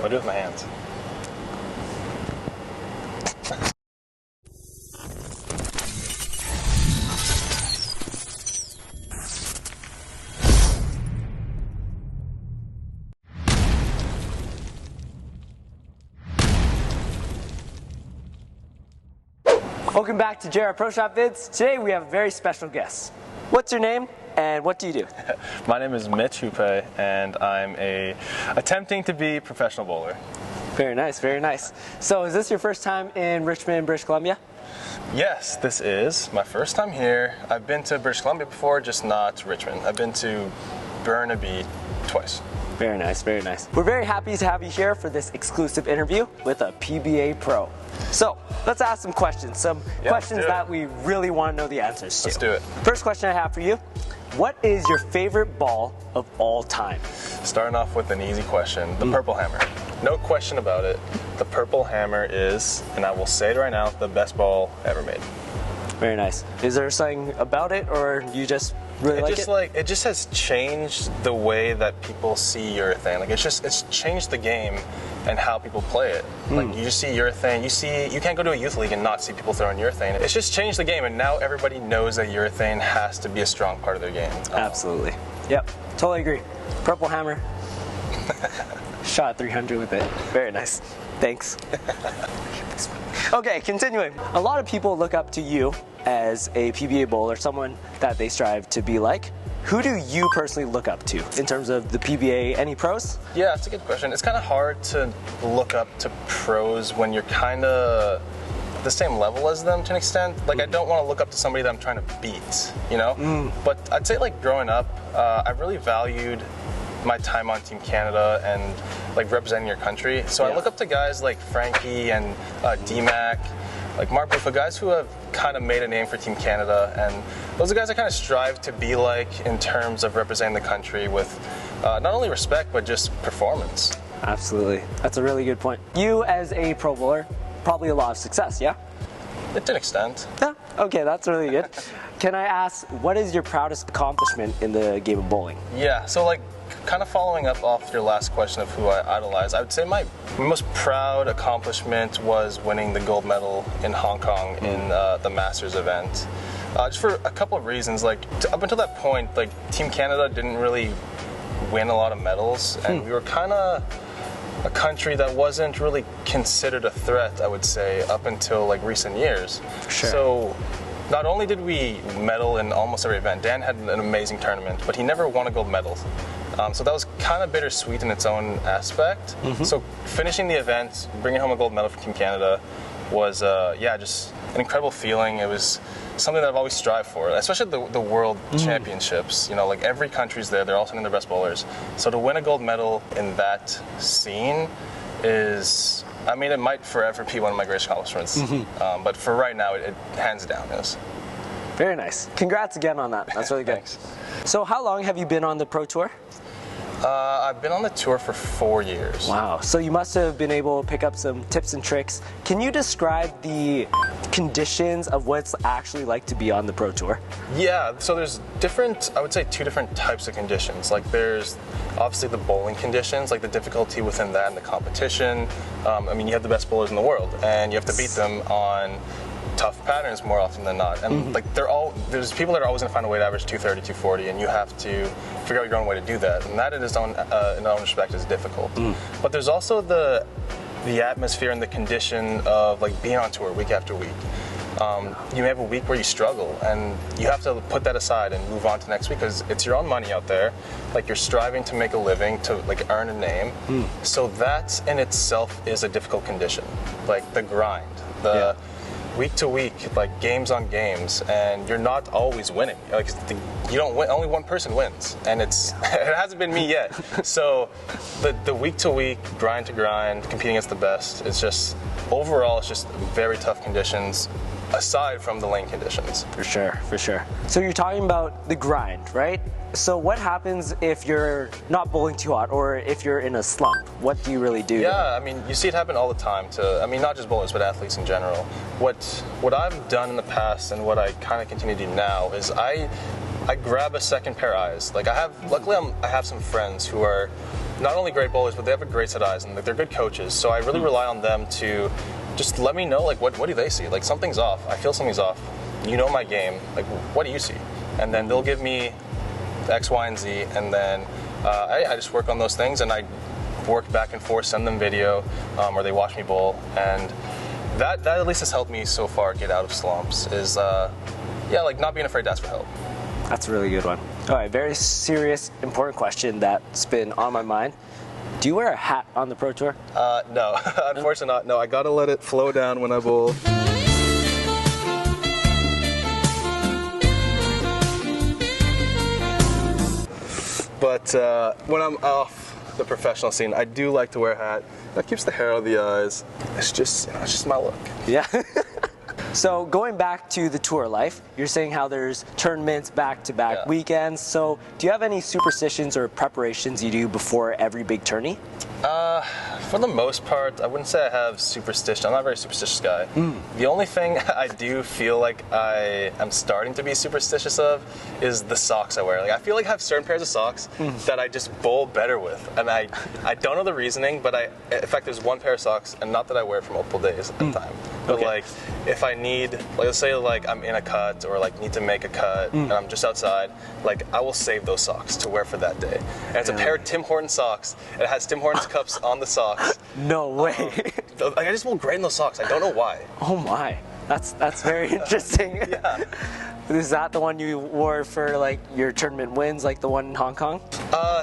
I do it with my hands. Welcome back to JR Pro Shop Vids. Today we have a very special guest. What's your name and what do you do? My name is Mitch Hupé and I'm attempting to be a professional bowler. Very nice, very nice. So is this your first time in Richmond, British Columbia? Yes, this is my first time here. I've been to British Columbia before, just not Richmond. I've been to Burnaby twice. Very nice, very nice. We're very happy to have you here for this exclusive interview with a PBA Pro. So let's ask some questions, questions that we really want to know the answers to. Let's do it. First question I have for you, what is your favorite ball of all time? Starting off with an easy question, the Purple Hammer. No question about it, the Purple Hammer is, and I will say it right now, the best ball ever made. Very nice. Is there something about it, or you just really like it? It just has changed the way that people see urethane. Like it's changed the game and how people play it. Like you just see urethane, you can't go to a youth league and not see people throwing urethane. It's just changed the game, and now everybody knows that urethane has to be a strong part of their game. Absolutely. Yep, totally agree. Purple Hammer. Shot 300 with it. Very nice. Thanks. Okay, continuing. A lot of people look up to you as a PBA bowler, someone that they strive to be like. Who do you personally look up to in terms of the PBA? Any pros? Yeah, that's a good question. It's kind of hard to look up to pros when you're kind of the same level as them to an extent. Like I don't want to look up to somebody that I'm trying to beat, you know? But I'd say like growing up, I really valued my time on Team Canada and like representing your country. So I look up to guys like Frankie and D-Mac, like Mark Buffa, guys who have kind of made a name for Team Canada, and those are guys I kind of strive to be like in terms of representing the country with not only respect but just performance. Absolutely. That's a really good point. You as a pro bowler, probably a lot of success, yeah? To an extent. Yeah, okay, that's really good. Can I ask, what is your proudest accomplishment in the game of bowling? Yeah, so like kind of following up off your last question of who I idolize, I would say my most proud accomplishment was winning the gold medal in Hong Kong in the Masters event. Just for a couple of reasons. Like up until that point, like Team Canada didn't really win a lot of medals, and we were kind of a country that wasn't really considered a threat, I would say, up until like recent years. Sure. So not only did we medal in almost every event, Dan had an amazing tournament, but he never won a gold medal. So that was kind of bittersweet in its own aspect. So finishing the event, bringing home a gold medal for Team Canada was, just an incredible feeling. It was something that I've always strived for, especially the World Championships. You know, like every country's there, they're all sending their best bowlers. So to win a gold medal in that scene is, I mean, it might forever be one of my greatest accomplishments. But for right now, it hands down is. Very nice. Congrats again on that. That's really good. Thanks. So how long have you been on the pro tour? I've been on the tour for 4 years. Wow. So you must have been able to pick up some tips and tricks. Can you describe the conditions of what it's actually like to be on the pro tour? Yeah, so there's I would say two different types of conditions. Like there's obviously the bowling conditions, like the difficulty within that and the competition. I mean, you have the best bowlers in the world, and you have to beat them on tough patterns more often than not. And like there's people that are always going to find a way to average 230, 240, and you have to figure out your own way to do that. And that in its own respect is difficult. But there's also the atmosphere and the condition of like being on tour week after week. You may have a week where you struggle, and you have to put that aside and move on to next week because it's your own money out there. Like you're striving to make a living, to like earn a name. So that in itself is a difficult condition. Like the grind, week to week, like games on games, and you're not always winning. Like you don't win. Only one person wins, and it hasn't been me yet. So the week to week, grind to grind, competing against the best. It's just overall, it's just very tough conditions. Aside from the lane conditions. For sure, for sure. So you're talking about the grind, right? So what happens if you're not bowling too hot or if you're in a slump? What do you really do? Yeah, I mean, you see it happen all the time to, I mean, not just bowlers, but athletes in general. What I've done in the past and what I kind of continue to do now is I grab a second pair of eyes. Like luckily I have some friends who are not only great bowlers, but they have a great set of eyes, and like, they're good coaches. So I really rely on them to just let me know, like, what do they see? Like, something's off. I feel something's off. You know my game. Like, what do you see? And then they'll give me X, Y, and Z, and then I just work on those things, and I work back and forth, send them video, or they watch me bowl, and that at least has helped me so far get out of slumps. Is like not being afraid to ask for help. That's a really good one. All right, very serious, important question that's been on my mind. Do you wear a hat on the Pro Tour? No, unfortunately not. No, I gotta let it flow down when I bowl. But when I'm off the professional scene, I do like to wear a hat. That keeps the hair out of the eyes. It's just my look. Yeah. So going back to the tour life, you're saying how there's tournaments back-to-back weekends. So do you have any superstitions or preparations you do before every big tourney? For the most part, I wouldn't say I have superstition. I'm not a very superstitious guy. The only thing I do feel like I am starting to be superstitious of is the socks I wear. Like, I feel like I have certain pairs of socks that I just bowl better with. And I don't know the reasoning, but in fact, there's one pair of socks, and not that I wear for multiple days at a time. But like, if I need, like, let's say like I'm in a cut or like need to make a cut and I'm just outside, like I will save those socks to wear for that day. And it's a pair of Tim Hortons socks. And it has Tim Hortons cups on the socks. No way. Like, I just will grade in those socks. I don't know why. Oh my, that's very interesting. Yeah. Is that the one you wore for like your tournament wins, like the one in Hong Kong?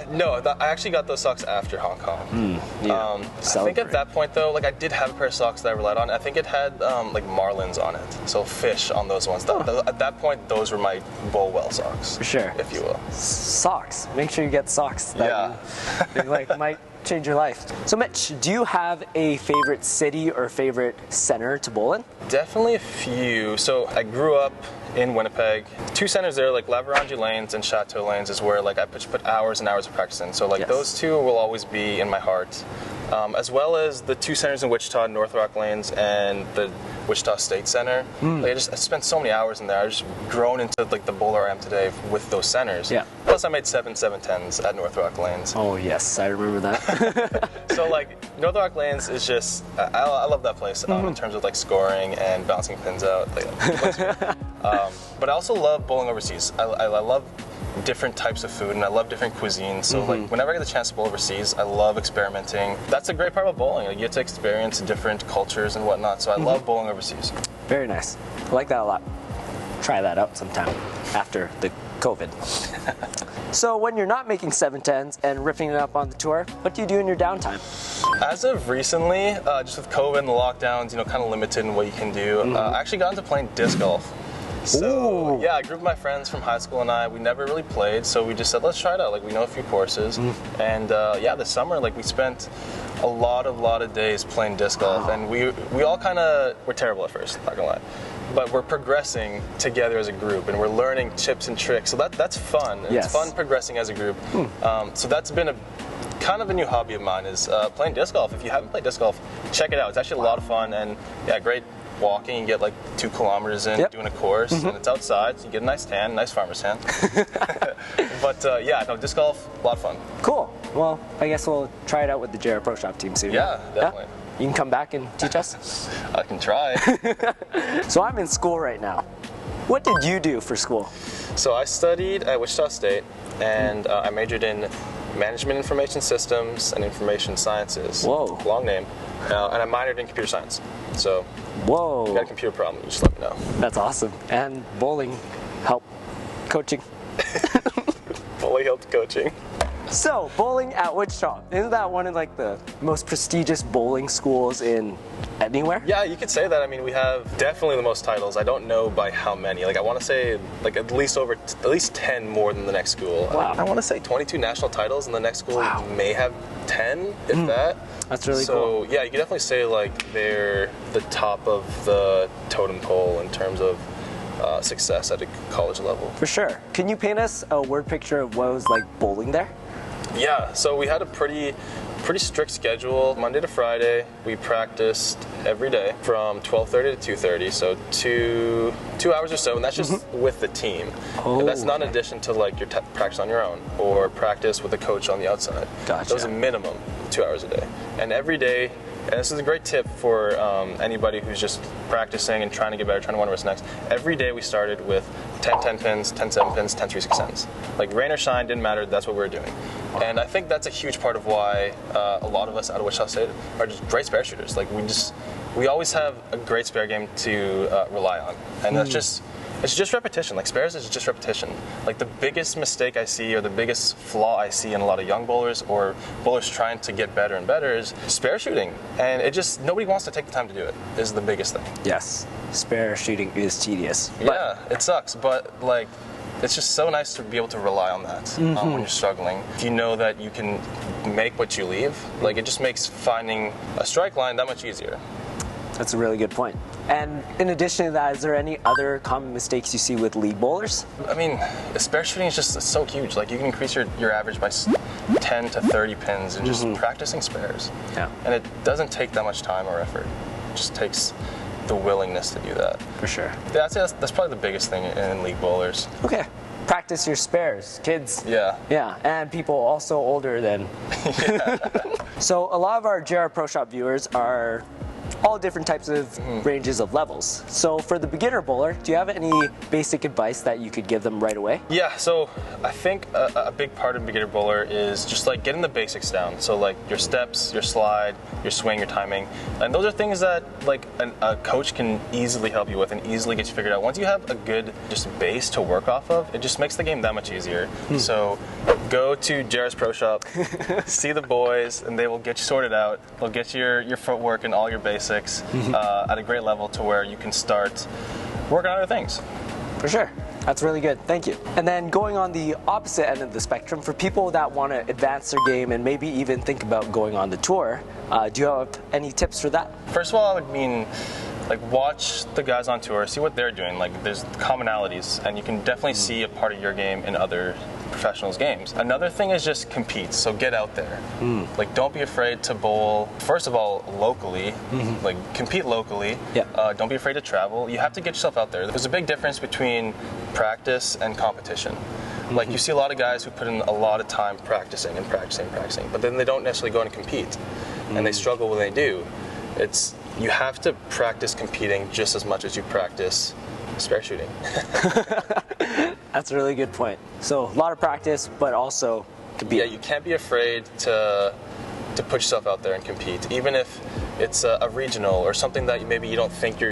No, I actually got those socks after Hong Kong. I think at that point though, like I did have a pair of socks that I relied on. I think it had like marlins on it, so fish on those ones. At that point, those were my bowl well socks, For sure. if you will. Socks. Make sure you get socks that you like might change your life. So Mitch, do you have a favorite city or favorite center to bowl in? Definitely a few. So I grew up in Winnipeg. Two centers there, like Laverange Lanes and Chateau Lanes, is where like I put hours and hours of practice in. So like those two will always be in my heart. As well as the two centers in Wichita, North Rock Lanes and the Wichita State Center. Like I spent so many hours in there. I've just grown into like the bowler I am today with those centers. Yeah. Plus I made 7-7-10s at North Rock Lanes. Oh yes, I remember that. So like North Rock Lanes is just, I love that place in terms of like scoring and bouncing pins out. But I also love bowling overseas. I love different types of food and I love different cuisines. So like whenever I get the chance to bowl overseas, I love experimenting. That's a great part about bowling. Like, you get to experience different cultures and whatnot. So I love bowling overseas. Very nice. I like that a lot. Try that out sometime after the COVID. So when you're not making 7-10s and ripping it up on the tour, what do you do in your downtime? As of recently, just with COVID and the lockdowns, kind of limited in what you can do, I actually got into playing disc golf. So, yeah, a group of my friends from high school and I, we never really played, so we just said, let's try it out. Like, we know a few courses. And, yeah, this summer, like, we spent a lot of days playing disc golf. And we all kind of were terrible at first, not gonna lie. But we're progressing together as a group, and we're learning tips and tricks. So that's fun. It's fun progressing as a group. So that's been kind of a new hobby of mine, is playing disc golf. If you haven't played disc golf, check it out. It's actually a lot of fun, and, yeah, great walking. You get like 2 kilometers in doing a course, and it's outside, so you get a nice tan, nice farmer's tan. But yeah, no, disc golf, a lot of fun. Cool. Well, I guess we'll try it out with the PBA Pro Shop team soon. Yeah, definitely. Yeah? You can come back and teach us? I can try. So I'm in school right now. What did you do for school? So I studied at Wichita State, and I majored in Management Information Systems and Information Sciences. Whoa. Long name. And I minored in computer science. So whoa. If you got a computer problem, you just let me know. That's awesome. And bowling helped coaching. Bowling helped coaching. So, bowling at Wichita, isn't that one of like the most prestigious bowling schools in anywhere? Yeah, you could say that. I mean, we have definitely the most titles. I don't know by how many. Like, I want to say like at least 10 more than the next school. Wow. I want to say 22 national titles, and the next school may have 10, if that. That's really cool. So, yeah, you could definitely say like they're the top of the totem pole in terms of success at a college level. For sure. Can you paint us a word picture of what it was like bowling there? Yeah, so we had a pretty pretty strict schedule. Monday to Friday, we practiced every day from 12:30 to 2:30, so two hours or so, and that's just with the team. Oh, and that's not in addition to like your practice on your own or practice with a coach on the outside. Gotcha. That was a minimum 2 hours a day. And every day, and this is a great tip for anybody who's just practicing and trying to get better, trying to wonder what's next. Every day we started with 10 pins, 10 7 pins, 10 3 6 ends. Like rain or shine, didn't matter, that's what we were doing. And I think that's a huge part of why a lot of us out of Wichita State are just great spare shooters. Like we always have a great spare game to rely on. And that's just, it's just repetition. Like spares is just repetition. Like the biggest mistake I see or the biggest flaw I see in a lot of young bowlers or bowlers trying to get better and better is spare shooting. And it just, nobody wants to take the time to do it, is the biggest thing. Yes, spare shooting is tedious. Yeah, it sucks, but like, it's just so nice to be able to rely on that when you're struggling. If you know that you can make what you leave, like it just makes finding a strike line that much easier. That's a really good point. And in addition to that, is there any other common mistakes you see with league bowlers? I mean, spare shooting is just so huge. Like you can increase your average by 10 to 30 pins in just practicing spares. Yeah. And it doesn't take that much time or effort. It just takes the willingness to do that. For sure. Yeah, I'd say that's probably the biggest thing in league bowlers. Okay. Practice your spares, kids. Yeah. Yeah, and people also older than. So a lot of our JR Pro Shop viewers are all different types of ranges of levels. So for the beginner bowler, do you have any basic advice that you could give them right away? Yeah, so I think a big part of beginner bowler is just like getting the basics down. So like your steps, your slide, your swing, your timing. And those are things that like a coach can easily help you with and easily get you figured out. Once you have a good just base to work off of, it just makes the game that much easier. So go to JR's Pro Shop, see the boys, and they will get you sorted out. They'll get you your footwork and all your basics at a great level to where you can start working on other things. For sure. That's really good. Thank you. And then going on the opposite end of the spectrum, for people that want to advance their game and maybe even think about going on the tour, do you have any tips for that? First of all, I would mean like watch the guys on tour, see what they're doing. Like there's commonalities, and you can definitely see a part of your game in other professionals' games. Another thing is just compete. So get out there. Like don't be afraid to bowl. First of all, locally. Like compete locally. Yeah. Don't be afraid to travel. You have to get yourself out there. There's a big difference between practice and competition. Like you see a lot of guys who put in a lot of time practicing, but then they don't necessarily go and compete, and they struggle when they do. You have to practice competing just as much as you practice spare shooting. That's a really good point. So a lot of practice, but also compete. Yeah, you can't be afraid to put yourself out there and compete, even if it's a regional or something that maybe you don't think you're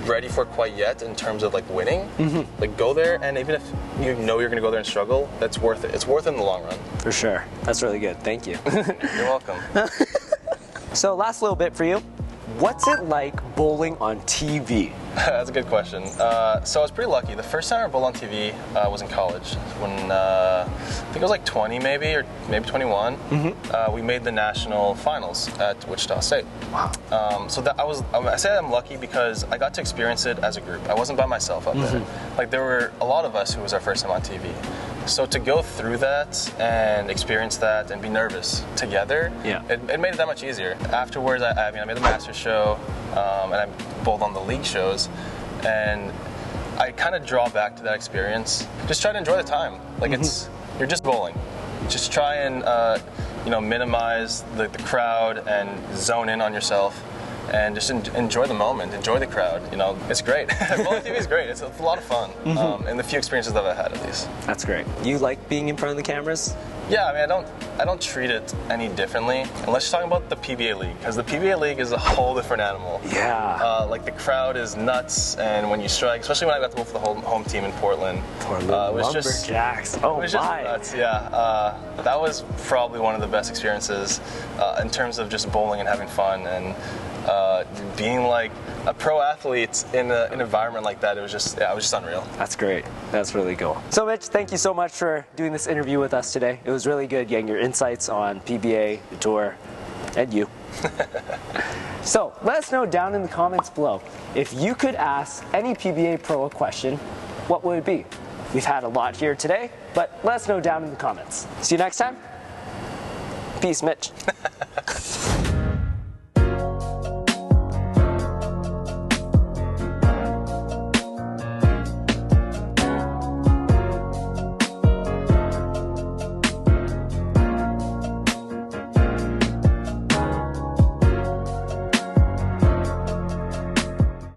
ready for quite yet in terms of like winning. Like go there, and even if you know you're going to go there and struggle, that's worth it. It's worth it in the long run. For sure. That's really good. Thank you. You're welcome. So last little bit for you. What's it like bowling on TV? That's a good question. So I was pretty lucky. The first time I bowled on TV was in college when I think I was like 20 maybe, or maybe 21. We made the national finals at Wichita State. Wow. So that I say I'm lucky because I got to experience it as a group. I wasn't by myself out there. Like there were a lot of us who was our first time on TV. So to go through that and experience that and be nervous together, it made it that much easier. Afterwards, I made the Masters show, and I bowled on the league shows, and I kind of draw back to that experience. Just try to enjoy the time. Like you're just bowling. Just try and minimize the crowd and zone in on yourself. And just enjoy the moment, enjoy the crowd. It's great. Bowling TV is great. It's a lot of fun, and the few experiences that I've had at least. That's great. You like being in front of the cameras? Yeah, I mean, I don't treat it any differently unless you're talking about the PBA League, because the PBA League is a whole different animal. Yeah. Like the crowd is nuts, and when you strike, especially when I got to bowl for the home team in Portland, it was Lumberjacks. It was just nuts. Yeah. That was probably one of the best experiences in terms of just bowling and having fun and being like a pro athlete in an environment like that. It was just unreal. That's great. That's really cool. So Mitch, thank you so much for doing this interview with us today. It was really good getting your insights on PBA, the tour, and you. So let us know down in the comments below. If you could ask any PBA pro a question, what would it be? We've had a lot here today, but let us know down in the comments. See you next time. Peace, Mitch.